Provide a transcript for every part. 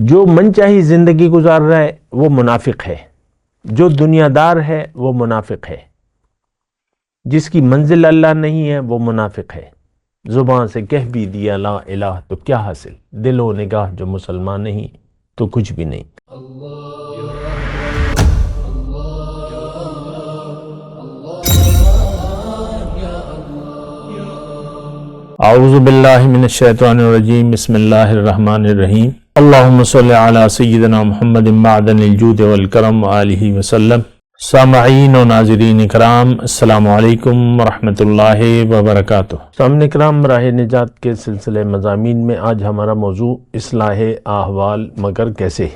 جو من چاہی زندگی گزار رہا ہے وہ منافق ہے، جو دنیا دار ہے وہ منافق ہے، جس کی منزل اللہ نہیں ہے وہ منافق ہے۔ زبان سے کہہ بھی دیا لا الہ تو کیا حاصل، دل و نگاہ جو مسلمان نہیں تو کچھ بھی نہیں۔ اعوذ باللہ من الشیطان الرجیم، بسم اللہ الرحمن الرحیم۔ اللہم صلی علی سیدنا محمد معدن الجود والکرم وآلہ وسلم۔ سامعین و ناظرین کرام، السلام علیکم ورحمۃ اللہ وبرکاتہ۔ سامعین کرام، راہ نجات کے سلسلے مضامین میں آج ہمارا موضوع اصلاح احوال، مگر کیسے؟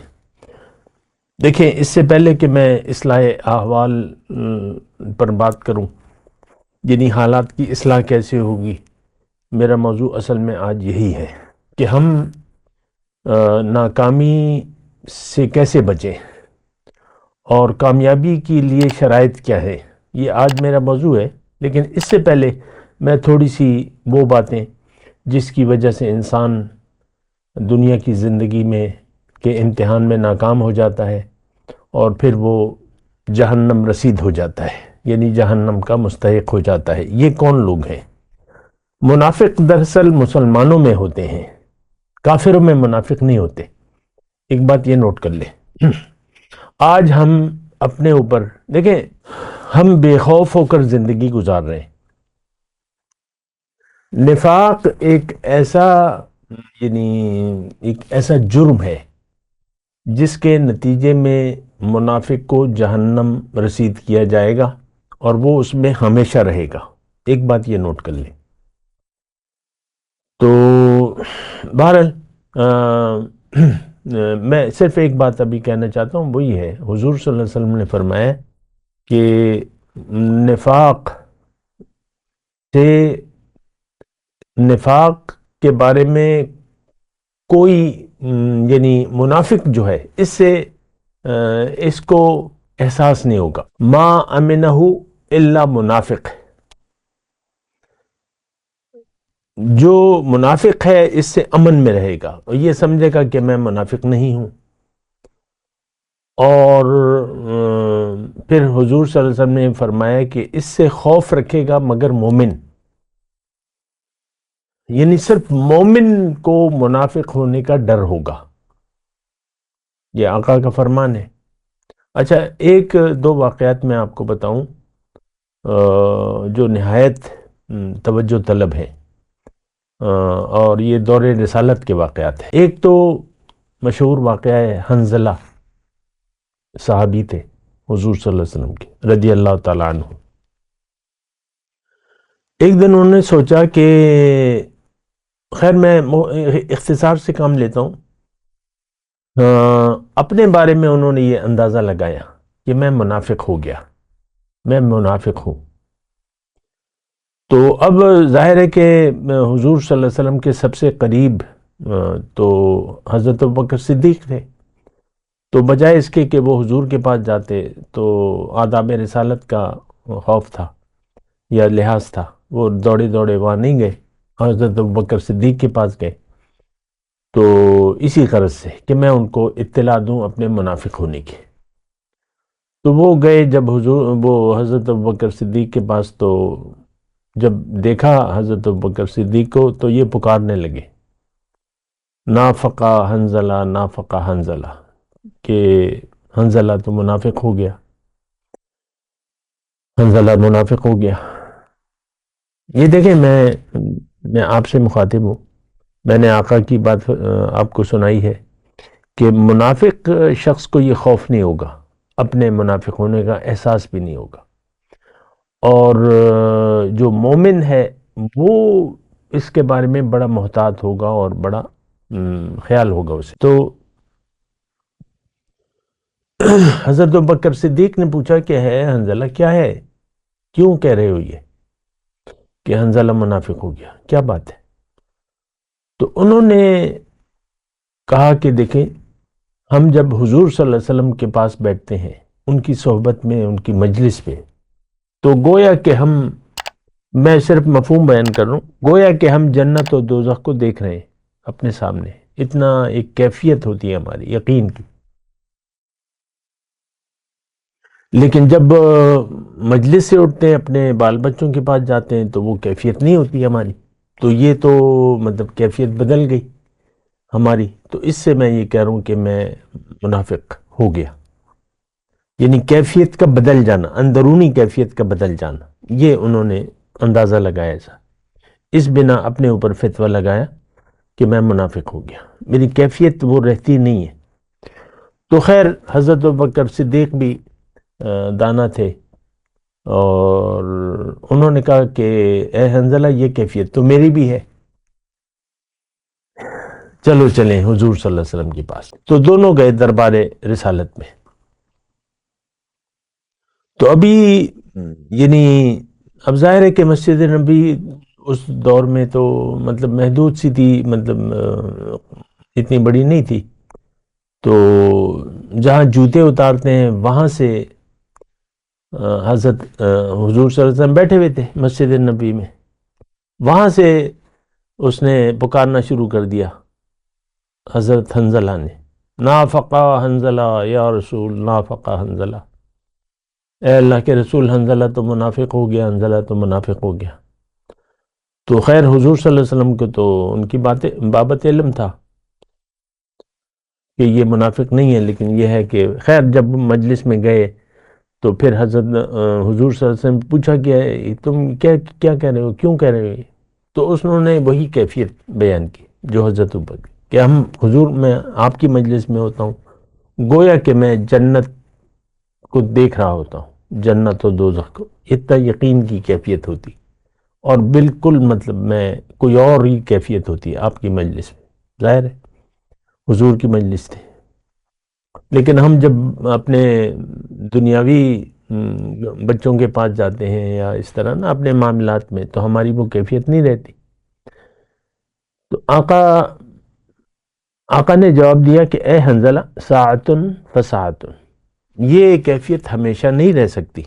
دیکھیں، اس سے پہلے کہ میں اصلاح احوال پر بات کروں، یعنی حالات کی اصلاح کیسے ہوگی، میرا موضوع اصل میں آج یہی ہے کہ ہم ناکامی سے کیسے بچیں اور کامیابی کے لیے شرائط کیا ہے، یہ آج میرا موضوع ہے۔ لیکن اس سے پہلے میں تھوڑی سی وہ باتیں جس کی وجہ سے انسان دنیا کی زندگی میں کے امتحان میں ناکام ہو جاتا ہے اور پھر وہ جہنم رسید ہو جاتا ہے، یعنی جہنم کا مستحق ہو جاتا ہے۔ یہ کون لوگ ہیں؟ منافق دراصل مسلمانوں میں ہوتے ہیں، کافروں میں منافق نہیں ہوتے۔ ایک بات یہ نوٹ کر لیں، آج ہم اپنے اوپر دیکھیں، ہم بے خوف ہو کر زندگی گزار رہے ہیں۔ نفاق ایک ایسا جرم ہے جس کے نتیجے میں منافق کو جہنم رسید کیا جائے گا اور وہ اس میں ہمیشہ رہے گا۔ ایک بات یہ نوٹ کر لیں۔ تو بہرحال میں صرف ایک بات ابھی کہنا چاہتا ہوں، وہی ہے حضور صلی اللہ علیہ وسلم نے فرمایا کہ نفاق کے بارے میں کوئی یعنی منافق جو ہے اس کو احساس نہیں ہوگا۔ ما امنہ الا منافق، جو منافق ہے اس سے امن میں رہے گا اور یہ سمجھے گا کہ میں منافق نہیں ہوں۔ اور پھر حضور صلی اللہ علیہ وسلم نے فرمایا کہ اس سے خوف رکھے گا مگر مومن، یعنی صرف مومن کو منافق ہونے کا ڈر ہوگا۔ یہ آقا کا فرمان ہے۔ اچھا، ایک دو واقعات میں آپ کو بتاؤں جو نہایت توجہ طلب ہے، اور یہ دور رسالت کے واقعات ہیں۔ ایک تو مشہور واقعہ ہے، حنظلہ صحابی تھے حضور صلی اللہ علیہ وسلم کے رضی اللہ تعالیٰ عنہ۔ ایک دن انہوں نے سوچا کہ خیر میں اختصار سے کام لیتا ہوں، اپنے بارے میں انہوں نے یہ اندازہ لگایا کہ میں منافق ہو گیا، میں منافق ہوں۔ تو اب ظاہر ہے کہ حضور صلی اللہ علیہ وسلم کے سب سے قریب تو حضرت ابوبکر صدیق تھے، تو بجائے اس کے کہ وہ حضور کے پاس جاتے تو آداب رسالت کا خوف تھا یا لحاظ تھا، وہ دوڑے دوڑے وہاں نہیں گئے، حضرت ابوبکر صدیق کے پاس گئے، تو اسی غرض سے کہ میں ان کو اطلاع دوں اپنے منافق ہونے کی۔ تو وہ گئے، جب وہ حضرت ابوبکر صدیق کے پاس، تو جب دیکھا حضرت ابوبکر صدیق کو تو یہ پکارنے لگے، نافقہ حنظلہ، نافقہ حنظلہ، کہ حنظلہ تو منافق ہو گیا، حنظلہ منافق ہو گیا۔ یہ دیکھیں، میں آپ سے مخاطب ہوں، میں نے آقا کی بات آپ کو سنائی ہے کہ منافق شخص کو یہ خوف نہیں ہوگا، اپنے منافق ہونے کا احساس بھی نہیں ہوگا، اور جو مومن ہے وہ اس کے بارے میں بڑا محتاط ہوگا اور بڑا خیال ہوگا اسے۔ تو حضرت ابوبکر صدیق نے پوچھا کہ ہے حنظلہ کیا ہے، کیوں کہہ رہے ہو یہ کہ حنظلہ منافق ہو گیا، کیا بات ہے؟ تو انہوں نے کہا کہ دیکھیں، ہم جب حضور صلی اللہ علیہ وسلم کے پاس بیٹھتے ہیں، ان کی صحبت میں، ان کی مجلس پہ، تو گویا کہ میں صرف مفہوم بیان کر رہا ہوں، گویا کہ ہم جنت و دوزخ کو دیکھ رہے ہیں اپنے سامنے، اتنا ایک کیفیت ہوتی ہے ہماری یقین کی. لیکن جب مجلس سے اٹھتے ہیں اپنے بال بچوں کے پاس جاتے ہیں تو وہ کیفیت نہیں ہوتی ہماری. تو یہ تو مطلب کیفیت بدل گئی ہماری. تو اس سے میں یہ کہہ رہا ہوں کہ میں منافق ہو گیا. یعنی کیفیت کا بدل جانا، اندرونی کیفیت کا بدل جانا، یہ انہوں نے اندازہ لگایا تھا. اس بنا اپنے اوپر فتویٰ لگایا کہ میں منافق ہو گیا، میری کیفیت وہ رہتی نہیں ہے. تو خیر حضرت ابوبکر صدیق بھی دانا تھے، اور انہوں نے کہا کہ اے حنظلہ یہ کیفیت تو میری بھی ہے، چلو چلیں حضور صلی اللہ علیہ وسلم کے پاس. تو دونوں گئے دربار رسالت میں. تو ابھی یعنی اب ظاہر ہے کہ مسجد نبی اس دور میں تو مطلب محدود سی تھی، مطلب اتنی بڑی نہیں تھی. تو جہاں جوتے اتارتے ہیں وہاں سے حضرت حضور صلی اللہ علیہ وسلم بیٹھے ہوئے تھے مسجد نبی میں، وہاں سے اس نے پکارنا شروع کر دیا حضرت حنظلہ نے، نافقہ حنظلہ یا رسول، نافقہ حنظلہ، اے اللہ کے رسول حنظلہ تو منافق ہو گیا، حنظلہ تو منافق ہو گیا. تو خیر حضور صلی اللہ علیہ وسلم کو تو ان کی بابت علم تھا کہ یہ منافق نہیں ہے، لیکن یہ ہے کہ خیر جب مجلس میں گئے تو پھر حضرت حضور صلی اللہ علیہ وسلم پوچھا کہ تم کیا کہہ رہے ہو، کیوں کہہ رہے ہو؟ تو انہوں نے وہی کیفیت بیان کی جو حضرت ابو کہ ہم حضور میں آپ کی مجلس میں ہوتا ہوں گویا کہ میں جنت کو دیکھ رہا ہوتا ہوں، جنت و دوزخ کو، اتنا یقین کی کیفیت ہوتی. اور بالکل مطلب میں کوئی اور ہی کیفیت ہوتی ہے آپ کی مجلس میں. ظاہر ہے حضور کی مجلس تھی، لیکن ہم جب اپنے دنیاوی بچوں کے پاس جاتے ہیں یا اس طرح نا اپنے معاملات میں، تو ہماری وہ کیفیت نہیں رہتی. تو آقا نے جواب دیا کہ اے حنظلہ ساعتن فساعتن، یہ کیفیت ہمیشہ نہیں رہ سکتی،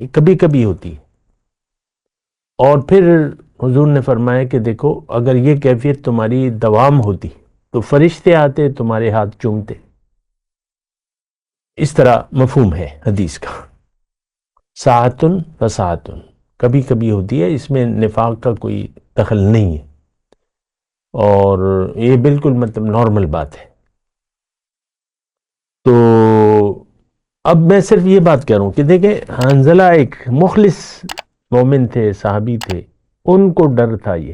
یہ کبھی کبھی ہوتی ہے. اور پھر حضور نے فرمایا کہ دیکھو اگر یہ کیفیت تمہاری دوام ہوتی تو فرشتے آتے تمہارے ہاتھ چومتے. اس طرح مفہوم ہے حدیث کا، ساعتن فساعتن، کبھی کبھی ہوتی ہے، اس میں نفاق کا کوئی دخل نہیں ہے، اور یہ بالکل مطلب نارمل بات ہے. تو اب میں صرف یہ بات کہہ رہا ہوں کہ دیکھیں حنظلہ ایک مخلص مومن تھے، صحابی تھے، ان کو ڈر تھا یہ.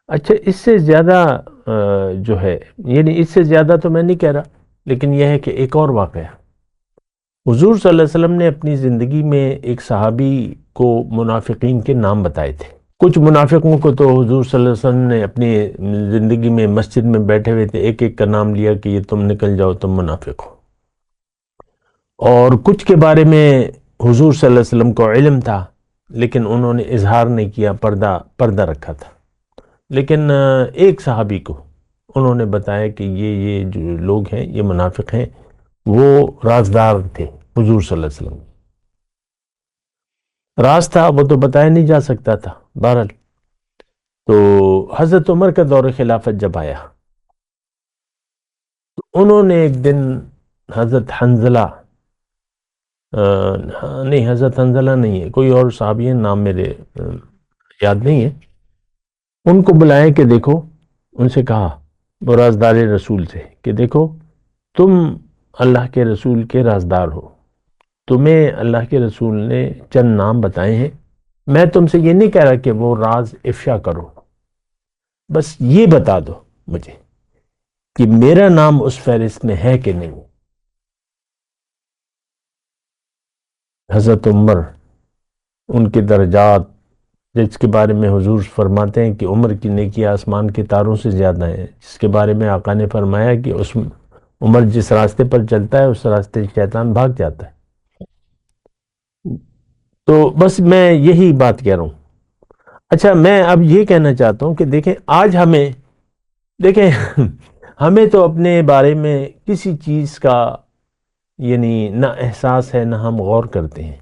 اچھا اس سے زیادہ جو ہے، یعنی اس سے زیادہ تو میں نہیں کہہ رہا، لیکن یہ ہے کہ ایک اور واقعہ، حضور صلی اللہ علیہ وسلم نے اپنی زندگی میں ایک صحابی کو منافقین کے نام بتائے تھے. کچھ منافقوں کو تو حضور صلی اللہ علیہ وسلم نے اپنی زندگی میں مسجد میں بیٹھے ہوئے تھے ایک ایک کا نام لیا کہ یہ تم نکل جاؤ، تم منافق ہو. اور کچھ کے بارے میں حضور صلی اللہ علیہ وسلم کو علم تھا، لیکن انہوں نے اظہار نہیں کیا، پردہ رکھا تھا. لیکن ایک صحابی کو انہوں نے بتایا کہ یہ جو لوگ ہیں یہ منافق ہیں. وہ رازدار تھے حضور صلی اللہ علیہ وسلم، راز تھا، وہ تو بتایا نہیں جا سکتا تھا. بہرحال تو حضرت عمر کا دور خلافت جب آیا تو انہوں نے ایک دن حضرت حنظلہ نہیں، حضرت حنظلہ نہیں ہے، کوئی اور صحابی ہے، نام میرے یاد نہیں ہے، ان کو بلائے کہ دیکھو، ان سے کہا وہ رازدار رسول سے کہ دیکھو تم اللہ کے رسول کے رازدار ہو، تمہیں اللہ کے رسول نے چند نام بتائے ہیں، میں تم سے یہ نہیں کہہ رہا کہ وہ راز افشا کرو، بس یہ بتا دو مجھے کہ میرا نام اس فہرست میں ہے کہ نہیں. حضرت عمر، ان کے درجات جس کے بارے میں حضور فرماتے ہیں کہ عمر کی نیکی آسمان کے تاروں سے زیادہ ہے، جس کے بارے میں آقا نے فرمایا کہ اس عمر جس راستے پر چلتا ہے اس راستے سے شیطان بھاگ جاتا ہے. تو بس میں یہی بات کہہ رہا ہوں. اچھا میں اب یہ کہنا چاہتا ہوں کہ دیکھیں آج دیکھیں ہمیں تو اپنے بارے میں کسی چیز کا یعنی نہ احساس ہے نہ ہم غور کرتے ہیں.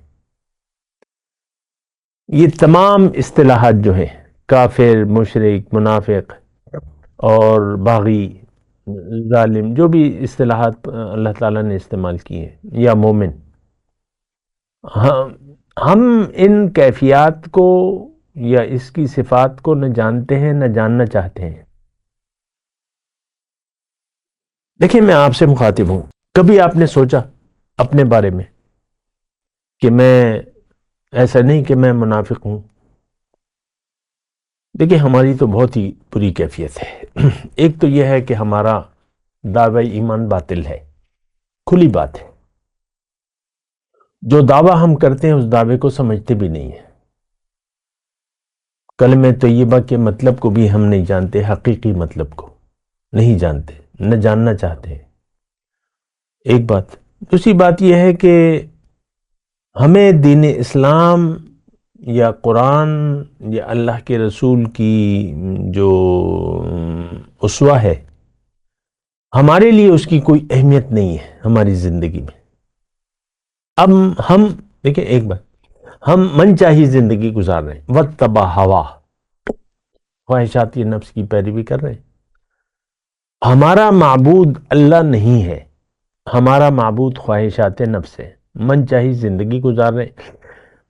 یہ تمام اصطلاحات جو ہیں، کافر، مشرک، منافق، اور باغی، ظالم، جو بھی اصطلاحات اللہ تعالیٰ نے استعمال کی ہیں، یا مومن، ہم ہم ان کیفیات کو یا اس کی صفات کو نہ جانتے ہیں نہ جاننا چاہتے ہیں۔ دیکھیں، میں آپ سے مخاطب ہوں، کبھی آپ نے سوچا اپنے بارے میں کہ میں ایسا نہیں کہ میں منافق ہوں؟ دیکھیں، ہماری تو بہت ہی بری کیفیت ہے۔ ایک تو یہ ہے کہ ہمارا دعوی ایمان باطل ہے، کھلی بات ہے۔ جو دعویٰ ہم کرتے ہیں اس دعوے کو سمجھتے بھی نہیں ہیں، کلمہ طیبہ کے مطلب کو بھی ہم نہیں جانتے، حقیقی مطلب کو نہیں جانتے، نہ جاننا چاہتے ہیں۔ ایک بات۔ دوسری بات یہ ہے کہ ہمیں دین اسلام یا قرآن یا اللہ کے رسول کی جو اسوہ ہے، ہمارے لیے اس کی کوئی اہمیت نہیں ہے ہماری زندگی میں۔ اب ہم دیکھیں ایک بات، ہم من چاہی زندگی گزار رہے ہیں، واتبع ہوا، خواہشات نفس کی پیروی کر رہے ہیں۔ ہمارا معبود اللہ نہیں ہے، ہمارا معبود خواہشات نفس ہے، من چاہی زندگی گزار رہے ہیں۔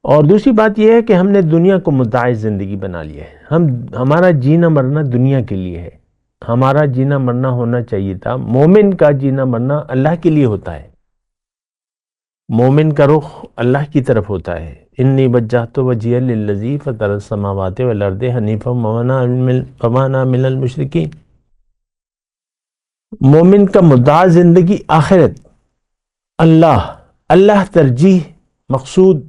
اور دوسری بات یہ ہے کہ ہم نے دنیا کو متاع زندگی بنا لیا ہے۔ ہمارا جینا مرنا دنیا کے لیے ہے، ہمارا جینا مرنا ہونا چاہیے تھا، مومن کا جینا مرنا اللہ کے لیے ہوتا ہے، مومن کا رخ اللہ کی طرف ہوتا ہے۔ انی وجہت وجہی للذی فطر السماوات والارض حنیفا وما انا من المشرکین۔ مومن کا مدعا زندگی آخرت، اللہ ترجیح، مقصود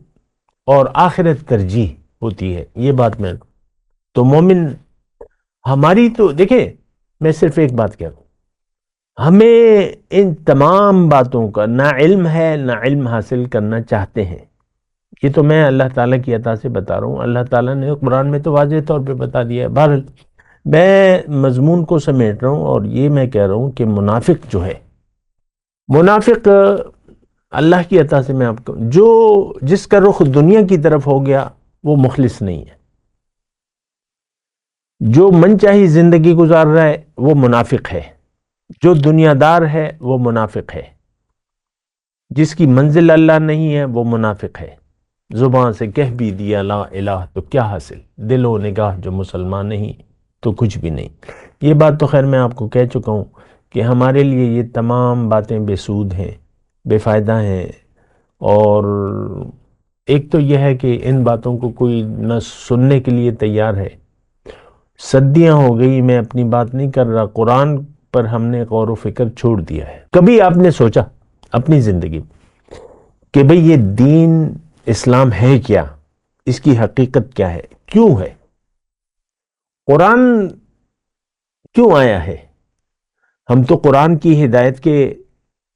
اور آخرت ترجیح ہوتی ہے، یہ بات میں تو مومن ہماری تو دیکھیں، میں صرف ایک بات کہہ رہا ہوں، ہمیں ان تمام باتوں کا نہ علم ہے نہ علم حاصل کرنا چاہتے ہیں۔ یہ تو میں اللہ تعالیٰ کی عطا سے بتا رہا ہوں، اللہ تعالیٰ نے قرآن میں تو واضح طور پہ بتا دیا ہے۔ بہرحال میں مضمون کو سمیٹ رہا ہوں، اور یہ میں کہہ رہا ہوں کہ منافق جو ہے، منافق اللہ کی عطا سے میں آپ کو، جس کا رخ دنیا کی طرف ہو گیا وہ مخلص نہیں ہے، جو من چاہی زندگی گزار رہا ہے وہ منافق ہے، جو دنیا دار ہے وہ منافق ہے، جس کی منزل اللہ نہیں ہے وہ منافق ہے۔ زبان سے کہہ بھی دیا لا الہ تو کیا حاصل، دل و نگاہ جو مسلمان نہیں تو کچھ بھی نہیں۔ یہ بات تو خیر میں آپ کو کہہ چکا ہوں کہ ہمارے لیے یہ تمام باتیں بے سود ہیں، بے فائدہ ہیں، اور ایک تو یہ ہے کہ ان باتوں کو کوئی نہ سننے کے لیے تیار ہے۔ صدیاں ہو گئی، میں اپنی بات نہیں کر رہا، قرآن پر ہم نے غور و فکر چھوڑ دیا ہے۔ کبھی آپ نے سوچا اپنی زندگی میں کہ بھئی یہ دین اسلام ہے کیا، اس کی حقیقت کیا ہے، کیوں ہے، قرآن کیوں آیا ہے؟ ہم تو قرآن کی ہدایت کے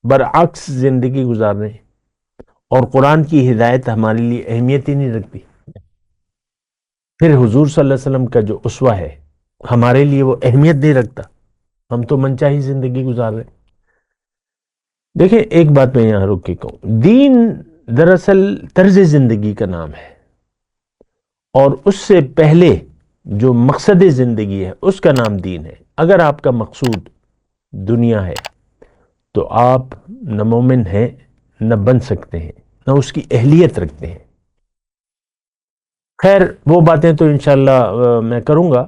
برعکس زندگی گزار رہے ہیں، اور قرآن کی ہدایت ہمارے لیے اہمیت ہی نہیں رکھتی۔ پھر حضور صلی اللہ علیہ وسلم کا جو اسوہ ہے ہمارے لیے وہ اہمیت نہیں رکھتا، ہم تو منچاہی زندگی گزار رہے ہیں۔ دیکھیں ایک بات میں یہاں رک کے کہوں، دین دراصل طرز زندگی کا نام ہے، اور اس سے پہلے جو مقصد زندگی ہے اس کا نام دین ہے۔ اگر آپ کا مقصود دنیا ہے تو آپ نہ مومن ہیں، نہ بن سکتے ہیں، نہ اس کی اہلیت رکھتے ہیں۔ خیر وہ باتیں تو انشاءاللہ میں کروں گا،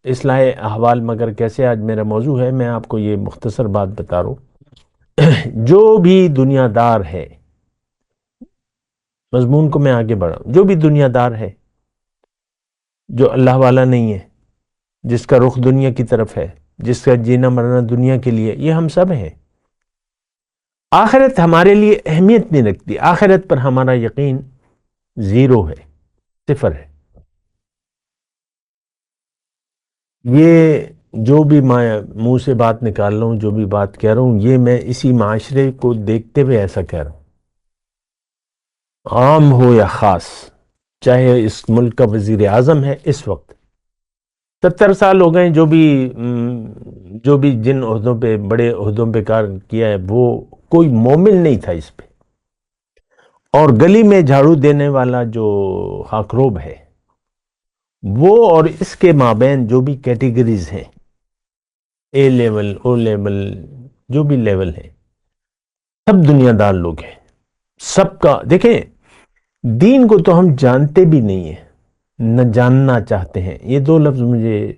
اصلاح احوال، مگر کیسے آج میرا موضوع ہے، میں آپ کو یہ مختصر بات بتا رہا ہوں۔ جو بھی دنیا دار ہے، مضمون کو میں آگے بڑھا، جو بھی دنیا دار ہے، جو اللہ والا نہیں ہے، جس کا رخ دنیا کی طرف ہے، جس کا جینا مرنا دنیا کے لیے، یہ ہم سب ہیں۔ آخرت ہمارے لیے اہمیت نہیں رکھتی، آخرت پر ہمارا یقین زیرو ہے، صفر ہے۔ یہ جو بھی میں منہ سے بات نکال رہا ہوں، جو بھی بات کہہ رہا ہوں، یہ میں اسی معاشرے کو دیکھتے ہوئے ایسا کہہ رہا ہوں، عام ہو یا خاص، چاہے اس ملک کا وزیر اعظم ہے اس وقت، 70 سال ہو گئے، جو بھی جن عہدوں پہ، بڑے عہدوں پہ کار کیا ہے، وہ کوئی مومن نہیں تھا اس پہ۔ اور گلی میں جھاڑو دینے والا جو خاکروب ہے وہ، اور اس کے مابین جو بھی کیٹیگریز ہیں، اے لیول او لیول جو بھی لیول ہے، سب دنیا دار لوگ ہیں، سب کا دیکھیں دین کو تو ہم جانتے بھی نہیں ہیں نہ جاننا چاہتے ہیں. یہ دو لفظ مجھے،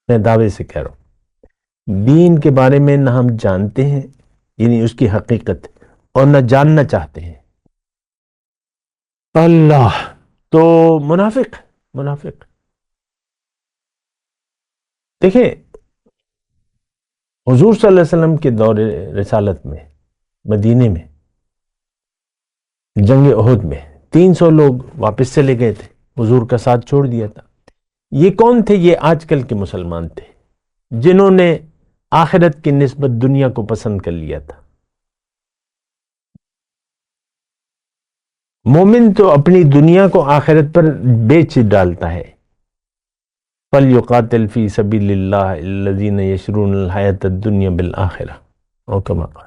میں دعوے سے کہہ رہا ہوں، دین کے بارے میں نہ ہم جانتے ہیں یعنی اس کی حقیقت، اور نہ جاننا چاہتے ہیں. اللہ، تو منافق دیکھیں حضور صلی اللہ علیہ وسلم کے دور رسالت میں مدینے میں جنگ احد میں 300 لوگ واپس چلے گئے تھے، حضور کا ساتھ چھوڑ دیا تھا. یہ کون تھے؟ یہ آج کل کے مسلمان تھے جنہوں نے آخرت کی نسبت دنیا کو پسند کر لیا تھا. مومن تو اپنی دنیا کو آخرت پر بیچ ڈالتا ہے. فَلْيُقَاتِلْ فِي سَبِيلِ اللَّهِ الَّذِينَ يَشْرُونَ الْحَيَاةَ الدُّنْيَا بِالْآخِرَةِ، اور کما قال.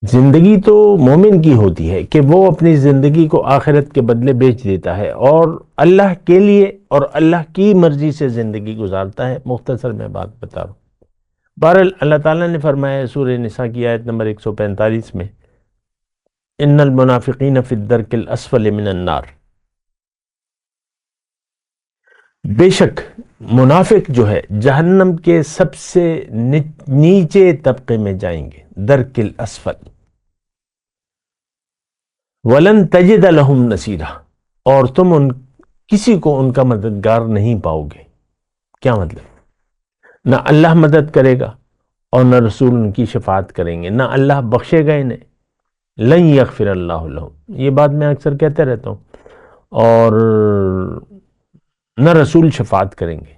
زندگی تو مومن کی ہوتی ہے کہ وہ اپنی زندگی کو آخرت کے بدلے بیچ دیتا ہے اور اللہ کے لیے اور اللہ کی مرضی سے زندگی گزارتا ہے. مختصر میں بات بتا رہا ہوں. بہرحال اللہ تعالیٰ نے فرمایا سورہ نساء کی آیت نمبر 145 میں، ان المنافقین فی الدرک الاسفل من النار، بے شک منافق جو ہے جہنم کے سب سے نیچے طبقے میں جائیں گے، درک الاسفل. ولن تجد لہم نصیرا، اور تم کسی کو ان کا مددگار نہیں پاؤ گے. کیا مطلب؟ نہ اللہ مدد کرے گا اور نہ رسول ان کی شفاعت کریں گے، نہ اللہ بخشے گا انہیں. لن یغفر اللہ لہم، یہ بات میں اکثر کہتے رہتا ہوں، اور نہ رسول شفاعت کریں گے.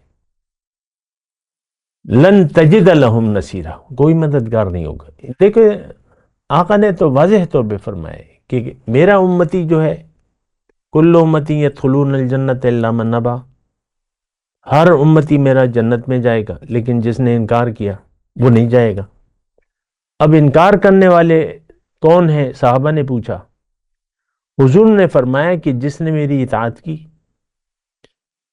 لن تجد لہم نصیرا، کوئی مددگار نہیں ہوگا. دیکھیں آقا نے تو واضح طور پہ فرمایا کہ میرا امتی جو ہے، کل امتی یدخلون الجنت الا من ابا، ہر امتی میرا جنت میں جائے گا لیکن جس نے انکار کیا وہ نہیں جائے گا. اب انکار کرنے والے کون ہیں؟ صحابہ نے پوچھا. حضور نے فرمایا کہ جس نے میری اطاعت کی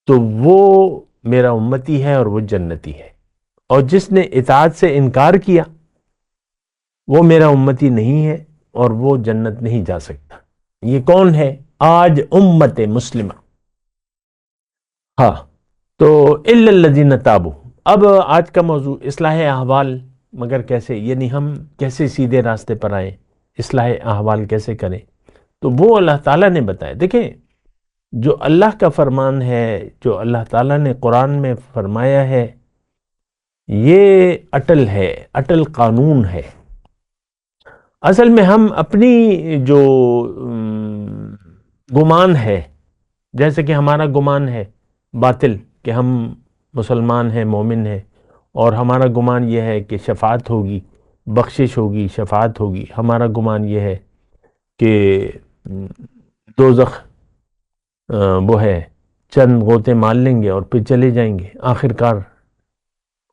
تو وہ میرا امتی ہے اور وہ جنتی ہے، اور جس نے اطاعت سے انکار کیا وہ میرا امتی نہیں ہے اور وہ جنت نہیں جا سکتا. یہ کون ہے آج امت مسلمہ؟ ہاں، تو الا الذین تابوا. اب آج کا موضوع اصلاح احوال، مگر کیسے؟ یعنی ہم کیسے سیدھے راستے پر آئیں، اصلاح احوال کیسے کریں؟ تو وہ اللہ تعالیٰ نے بتایا. دیکھیں جو اللہ کا فرمان ہے، جو اللہ تعالیٰ نے قرآن میں فرمایا ہے، یہ اٹل ہے، اٹل قانون ہے. اصل میں ہم اپنی جو گمان ہے، جیسے کہ ہمارا گمان ہے باطل کہ ہم مسلمان ہیں، مومن ہیں، اور ہمارا گمان یہ ہے کہ شفاعت ہوگی، بخشش ہوگی، شفاعت ہوگی. ہمارا گمان یہ ہے کہ دوزخ وہ ہے چند غوطے مار لیں گے اور پھر چلے جائیں گے، آخر کار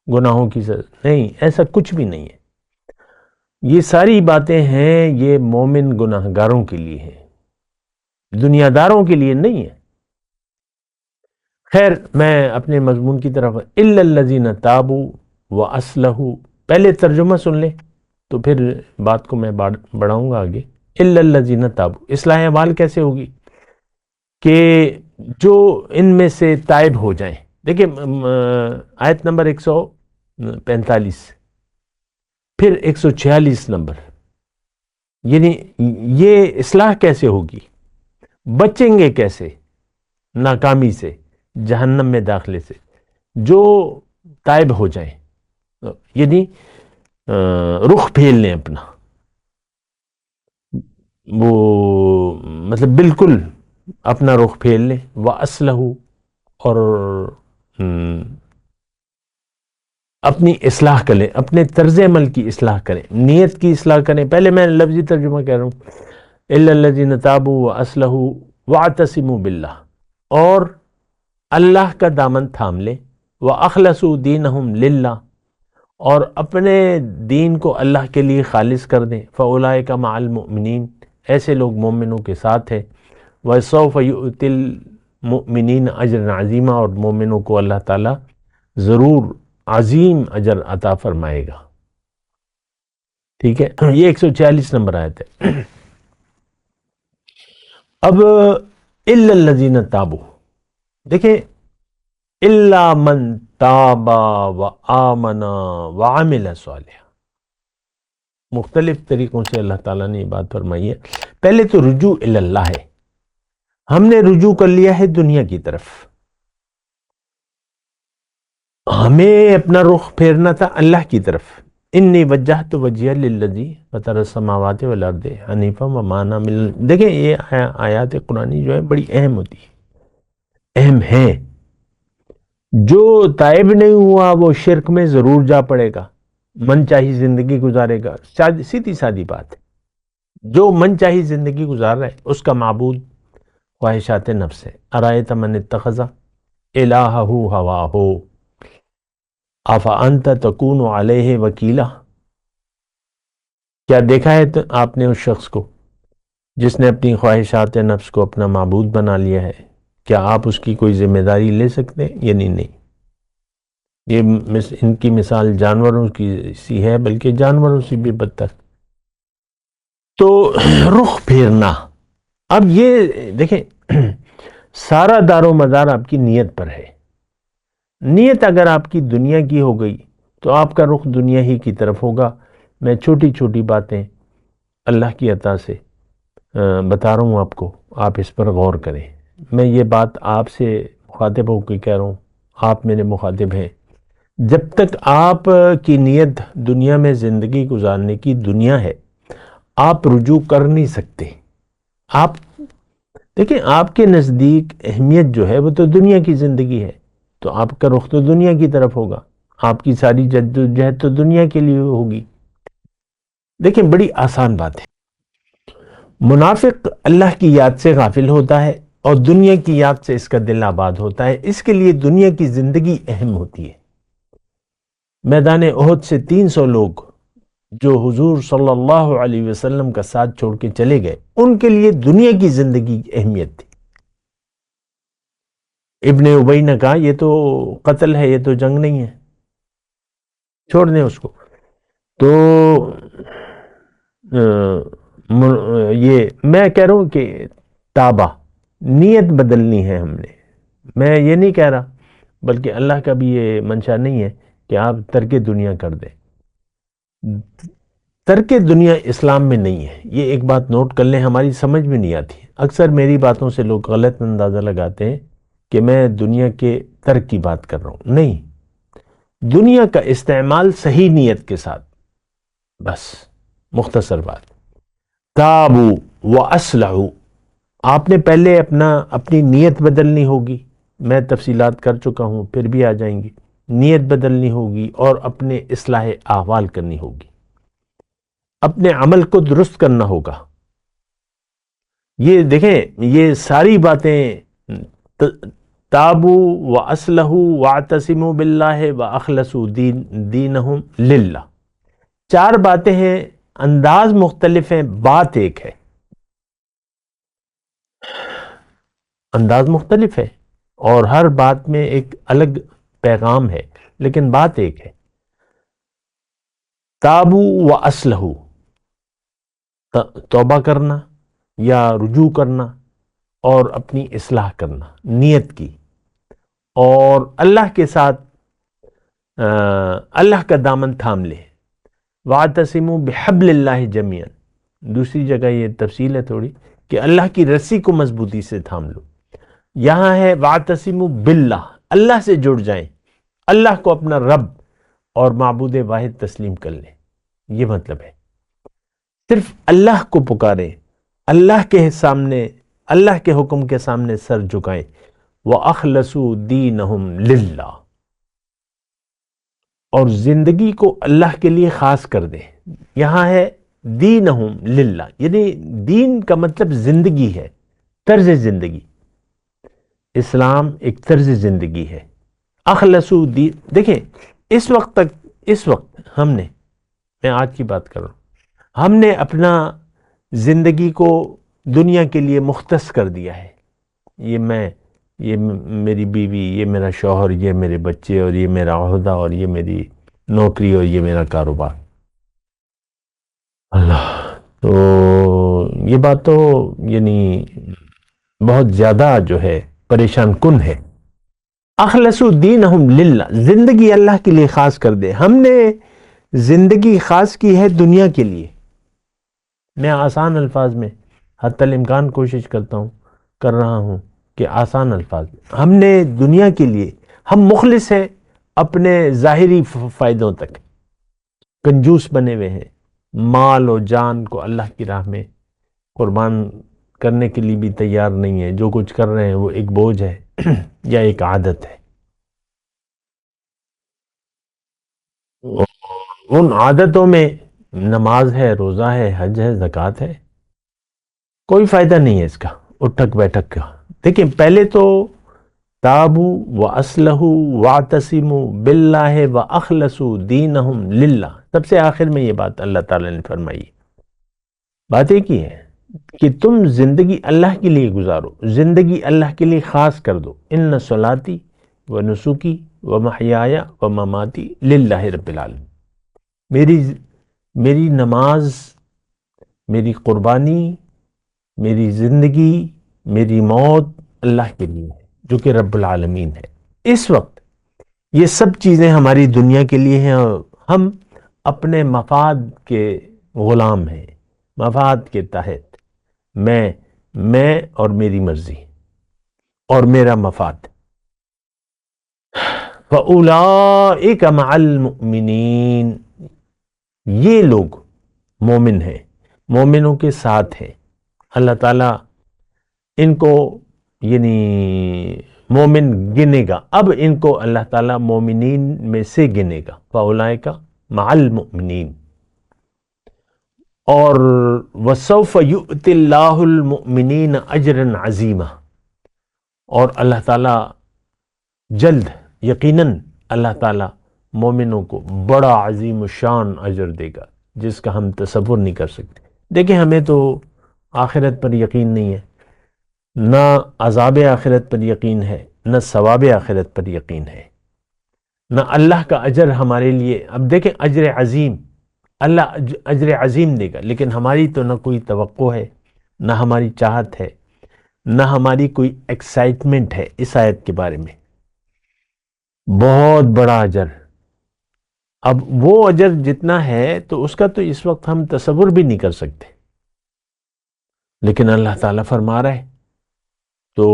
گناہوں کی سزا. نہیں، ایسا کچھ بھی نہیں ہے. یہ ساری باتیں ہیں، یہ مومن گناہگاروں کے لیے ہیں، دنیا داروں کے لیے نہیں ہے. خیر، میں اپنے مضمون کی طرف. الا الذین تابوا واصلحوا، پہلے ترجمہ سن لیں تو پھر بات کو میں بڑھاؤں گا آگے. الا الذین تابوا، اصلاح احوال کیسے ہوگی؟ کہ جو ان میں سے تائب ہو جائیں. دیکھیں آیت نمبر 145 پھر 146 نمبر، یعنی یہ اصلاح کیسے ہوگی، بچیں گے کیسے ناکامی سے، جہنم میں داخلے سے؟ جو تائب ہو جائیں، یعنی رخ پھیر لیں اپنا، وہ مطلب بالکل اپنا رخ پھیر لیں. وَأَصْلَحُوا، اور اپنی اصلاح کریں، اپنے طرز عمل کی اصلاح کریں، نیت کی اصلاح کریں. پہلے میں لفظی ترجمہ کہہ رہا ہوں. الا الذین تابوا واصلحوا واعتصموا باللہ، اور اللہ کا دامن تھام لیں. واخلصوا دینہم للہ، اور اپنے دین کو اللہ کے لیے خالص کر دیں. فاولئک مع المؤمنین، ایسے لوگ مومنوں کے ساتھ ہیں. وسوف یؤتی المؤمنین اجرا عظیما، اور مومنوں کو اللہ تعالیٰ ضرور عظیم اجر عطا فرمائے گا. ٹھیک ہے، یہ 146 نمبر آیت ہے. اب الا الذین تابوا، دیکھیں الا من تاب وآمن وعمل صالحا، مختلف طریقوں سے اللہ تعالیٰ نے یہ بات فرمائی ہے. پہلے تو رجوع الی اللہ ہے، ہم نے رجوع کر لیا ہے دنیا کی طرف، ہمیں اپنا رخ پھیرنا تھا اللہ کی طرف. انی وجہت وجہی للذی فطر السماوات والارض حنیفا وما انا من، دیکھیں یہ آیات قرآنی جو ہے بڑی اہم ہوتی ہے، اہم ہیں. جو تائب نہیں ہوا وہ شرک میں ضرور جا پڑے گا، من چاہی زندگی گزارے گا. سیدھی سادی بات ہے، جو من چاہی زندگی گزار رہا ہے اس کا معبود خواہشات نفس ہے. ارائیت من اتخذ الہہ ہواہ افانت تکون علیہ وکیلا، کیا دیکھا ہے آپ نے اس شخص کو جس نے اپنی خواہشات نفس کو اپنا معبود بنا لیا ہے؟ کیا آپ اس کی کوئی ذمہ داری لے سکتے ہیں؟ یعنی نہیں. یہ ان کی مثال جانوروں کی سی ہے، بلکہ جانوروں سے بھی بدتر. تو رخ پھیرنا، اب یہ دیکھیں سارا دار و مدار آپ کی نیت پر ہے. نیت اگر آپ کی دنیا کی ہو گئی تو آپ کا رخ دنیا ہی کی طرف ہوگا. میں چھوٹی چھوٹی باتیں اللہ کی عطا سے بتا رہا ہوں آپ کو، آپ اس پر غور کریں. میں یہ بات آپ سے مخاطب ہو کے کہہ رہا ہوں، آپ میرے مخاطب ہیں. جب تک آپ کی نیت دنیا میں زندگی گزارنے کی دنیا ہے، آپ رجوع کر نہیں سکتے. آپ دیکھیں آپ کے نزدیک اہمیت جو ہے وہ تو دنیا کی زندگی ہے، تو آپ کا رخ تو دنیا کی طرف ہوگا، آپ کی ساری جد و جہد تو دنیا کے لیے ہوگی. دیکھیں بڑی آسان بات ہے. منافق اللہ کی یاد سے غافل ہوتا ہے اور دنیا کی یاد سے اس کا دل آباد ہوتا ہے. اس کے لیے دنیا کی زندگی اہم ہوتی ہے. میدان احد سے 300 لوگ جو حضور صلی اللہ علیہ وسلم کا ساتھ چھوڑ کے چلے گئے، ان کے لیے دنیا کی زندگی اہمیت تھی. ابن ابی نے کہا یہ تو قتل ہے، یہ تو جنگ نہیں ہے، چھوڑ دیں اس کو. تو یہ میں کہہ رہا ہوں کہ تابہ نیت بدلنی ہے ہم نے. میں یہ نہیں کہہ رہا، بلکہ اللہ کا بھی یہ منشا نہیں ہے کہ آپ ترک دنیا کر دیں. ترک دنیا اسلام میں نہیں ہے. یہ ایک بات نوٹ کر لیں، ہماری سمجھ میں نہیں آتی. اکثر میری باتوں سے لوگ غلط اندازہ لگاتے ہیں کہ میں دنیا کے ترک کی بات کر رہا ہوں. نہیں، دنیا کا استعمال صحیح نیت کے ساتھ، بس مختصر بات. تابو و اصلحو، آپ نے پہلے اپنی نیت بدلنی ہوگی. میں تفصیلات کر چکا ہوں، پھر بھی آ جائیں گی. نیت بدلنی ہوگی اور اپنے اصلاح احوال کرنی ہوگی، اپنے عمل کو درست کرنا ہوگا. یہ دیکھیں یہ ساری باتیں تابو و اصلحو واعتصموا باللہ و اخلصوا دینہم للہ، 4 باتیں ہیں، انداز مختلف ہیں، بات ایک ہے. انداز مختلف ہے اور ہر بات میں ایک الگ پیغام ہے، لیکن بات ایک ہے. تابو و اصلحو، توبہ کرنا یا رجوع کرنا اور اپنی اصلاح کرنا نیت کی، اور اللہ کے ساتھ اللہ کا دامن تھام لے. وَاعْتَصِمُوا بِحَبْلِ اللَّهِ جَمِيعًا، دوسری جگہ یہ تفصیل ہے تھوڑی کہ اللہ کی رسی کو مضبوطی سے تھام لو. یہاں ہے وَاعْتَصِمُوا بِاللَّهِ، اللہ سے جڑ جائیں، اللہ کو اپنا رب اور معبود واحد تسلیم کر لیں. یہ مطلب ہے صرف اللہ کو پکاریں، اللہ کے سامنے، اللہ کے حکم کے سامنے سر جھکائیں. وَأَخْلَصُوا دِينَهُمْ لِلَّهِ، اور زندگی کو اللہ کے لیے خاص کر دیں. یہاں ہے دینہم للہ، یعنی دین کا مطلب زندگی ہے، طرز زندگی. اسلام ایک طرز زندگی ہے. اخلصو دین، دیکھیں اس وقت ہم نے، میں آج کی بات کر رہا ہوں، ہم نے اپنا زندگی کو دنیا کے لیے مختص کر دیا ہے. یہ میں یہ میری بیوی، یہ میرا شوہر، یہ میرے بچے، اور یہ میرا عہدہ، اور یہ میری نوکری، اور یہ میرا کاروبار. اللہ. تو یہ بات تو یعنی بہت زیادہ جو ہے پریشان کن ہے. اخلصوا دینہم للہ، زندگی اللہ کے لیے خاص کر دے. ہم نے زندگی خاص کی ہے دنیا کے لیے. میں آسان الفاظ میں حتی الامکان کوشش کر رہا ہوں کہ آسان الفاظ میں ہم نے دنیا کے لیے، ہم مخلص ہیں اپنے ظاہری فائدوں تک، کنجوس بنے ہوئے ہیں، مال و جان کو اللہ کی راہ میں قربان کرنے کے لیے بھی تیار نہیں ہے. جو کچھ کر رہے ہیں وہ ایک بوجھ ہے یا ایک عادت ہے. ان عادتوں میں نماز ہے، روزہ ہے، حج ہے، زکوٰۃ ہے. کوئی فائدہ نہیں ہے اس کا، اٹھک بیٹھک کا. دیکھیں پہلے تو تابوا واصلحوا واعتصموا باللہ واخلصوا دینہم للہ، سب سے آخر میں یہ بات اللہ تعالی نے فرمائی. بات ایک ہی ہے کہ تم زندگی اللہ کے لیے گزارو، زندگی اللہ کے لیے خاص کر دو. ان صلاتی و نسکی و محیایا و مماتی للہ رب العالمین. میری نماز، میری قربانی، میری زندگی، میری موت اللہ کے لیے ہے جو کہ رب العالمین ہے. اس وقت یہ سب چیزیں ہماری دنیا کے لیے ہیں اور ہم اپنے مفاد کے غلام ہیں. مفاد کے تحت میں اور میری مرضی اور میرا مفاد. فَأُولَئِكَ مَعَ الْمُؤْمِنِينَ، یہ لوگ مومن ہیں، مومنوں کے ساتھ ہیں. اللہ تعالیٰ ان کو یعنی مومن گنے گا. اب ان کو اللہ تعالیٰ مومنین میں سے گنے گا. فَأُولَئِكَ مَعَ الْمُؤْمِنِينَ. اور وَسَوْفَ يُؤْتِ اللَّهُ الْمُؤْمِنِينَ أَجْرًا عَظِيمًا، اور اللہ تعالیٰ جلد یقیناً اللہ تعالیٰ مومنوں کو بڑا عظیم الشان اجر دے گا جس کا ہم تصور نہیں کر سکتے. دیکھیں ہمیں تو آخرت پر یقین نہیں ہے، نہ عذاب آخرت پر یقین ہے، نہ ثواب آخرت پر یقین ہے، نہ اللہ کا اجر ہمارے لیے. اب دیکھیں اجر عظیم، اللہ اجر عظیم دے گا، لیکن ہماری تو نہ کوئی توقع ہے، نہ ہماری چاہت ہے، نہ ہماری کوئی ایکسائٹمنٹ ہے اس آیت کے بارے میں. بہت بڑا اجر. اب وہ اجر جتنا ہے تو اس کا تو اس وقت ہم تصور بھی نہیں کر سکتے، لیکن اللہ تعالیٰ فرما رہا ہے. تو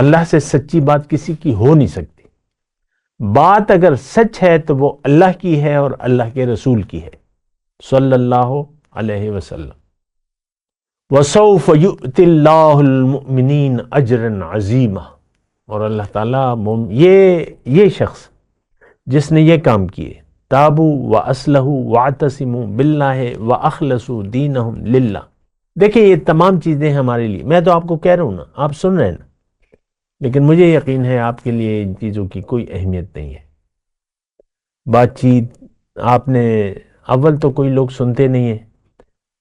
اللہ سے سچی بات کسی کی ہو نہیں سکتی. بات اگر سچ ہے تو وہ اللہ کی ہے اور اللہ کے رسول کی ہے صلی اللہ علیہ وسلم. وَسَوْفَ يُؤْتِ اللَّهُ الْمُؤْمِنِينَ أَجْرًا عَظِيمًا. اور اللہ تعالیٰ یہ شخص جس نے یہ کام کیے، تابوا واصلحوا واعتصموا باللہ واخلصوا دینہم للہ. دیکھیں یہ تمام چیزیں ہمارے لیے، میں تو آپ کو کہہ رہا ہوں نا، آپ سن رہے ہیں نا، لیکن مجھے یقین ہے آپ کے لیے ان چیزوں کی کوئی اہمیت نہیں ہے. بات چیت آپ نے اول تو کوئی لوگ سنتے نہیں ہیں.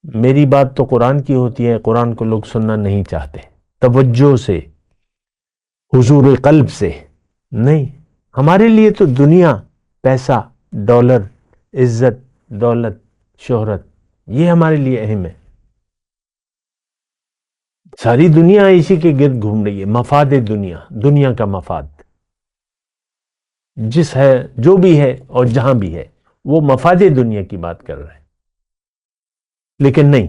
میری بات تو قرآن کی ہوتی ہے، قرآن کو لوگ سننا نہیں چاہتے، توجہ سے، حضور قلب سے نہیں. ہمارے لیے تو دنیا، پیسہ، ڈالر، عزت، دولت، شہرت، یہ ہمارے لیے اہم ہے. ساری دنیا اسی کے گرد گھوم رہی ہے. مفاد دنیا، دنیا کا مفاد جس ہے، جو بھی ہے اور جہاں بھی ہے، وہ مفاد دنیا کی بات کر رہا ہے. لیکن نہیں،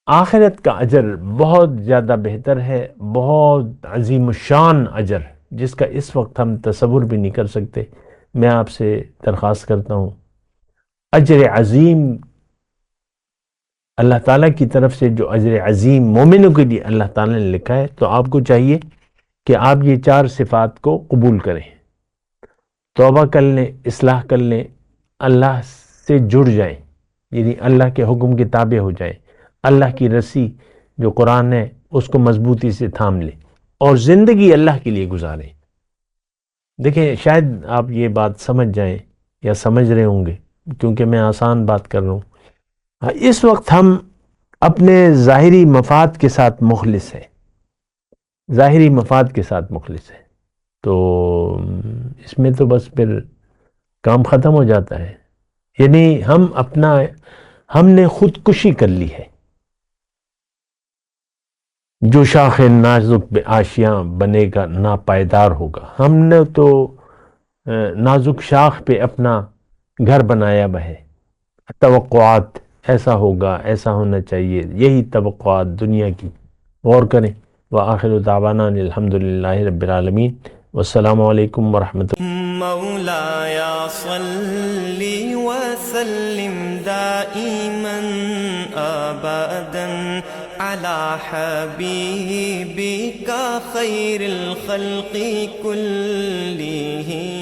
آخرت کا اجر بہت زیادہ بہتر ہے، بہت عظیم الشان اجر جس کا اس وقت ہم تصور بھی نہیں کر سکتے. میں آپ سے درخواست کرتا ہوں، اجر عظیم اللہ تعالیٰ کی طرف سے جو اجر عظیم مومنوں کے لیے اللہ تعالیٰ نے لکھا ہے، تو آپ کو چاہیے کہ آپ یہ 4 صفات کو قبول کریں، توبہ کر لیں، اصلاح کر لیں، اللہ سے جڑ جائیں، یعنی اللہ کے حکم کے تابع ہو جائیں، اللہ کی رسی جو قرآن ہے اس کو مضبوطی سے تھام لیں اور زندگی اللہ کے لیے گزاریں. دیکھیں شاید آپ یہ بات سمجھ جائیں یا سمجھ رہے ہوں گے کیونکہ میں آسان بات کر رہا ہوں. اس وقت ہم اپنے ظاہری مفاد کے ساتھ مخلص ہیں، ظاہری مفاد کے ساتھ مخلص ہے، تو اس میں تو بس پھر کام ختم ہو جاتا ہے. یعنی ہم نے خودکشی کر لی ہے. جو شاخ نازک بے آشیاں بنے گا ناپائیدار ہوگا. ہم نے تو نازک شاخ پہ اپنا گھر بنایا ہوا ہے. توقعات ایسا ہوگا، ایسا ہونا چاہیے، یہی توقعات دنیا کی. غور کریں. وآخر دعوانا الحمدللہ رب العالمین، والسلام علیکم ورحمۃ اللہ. مولایا صلی وسلم دائما ابدا على حبیبک خیر الخلق کلہم.